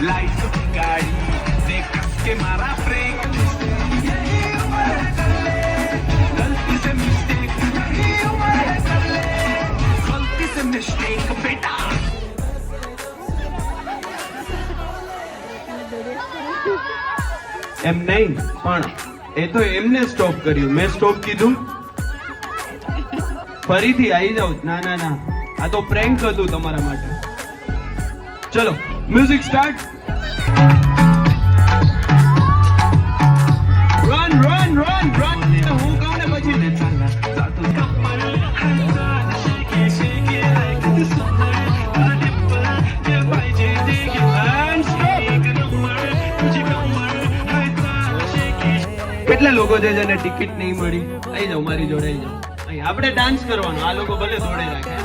Lights की गाड़ी देख के मारा ब्रेक गलती से मिस्टेक गलती से मिस्टेक बेटा એમ નહીં પણ એ તો એમને સ્ટોપ કર્યું, મેં સ્ટોપ કીધું. ફરીથી આવી જાવ. ના ના ના, આ તો પ્રેન્ક હતું તમારા માટે. ચલો music start. Run run run run. હું કહું ને પછી ને ચાલના સાતું કમર હંસા shake shake like the summer ડિમ્પલ જે ભાઈ જે દેગે એન્ડ સ્ટોપ. કેટલા લોકો છે જેને ટિકિટ નહીં મળી? આવી જાઓ મારી જોડે, આવી જાઓ. અહીં આપણે ડાન્સ કરવાનો, આ લોકો ભલે દોડે રાખે.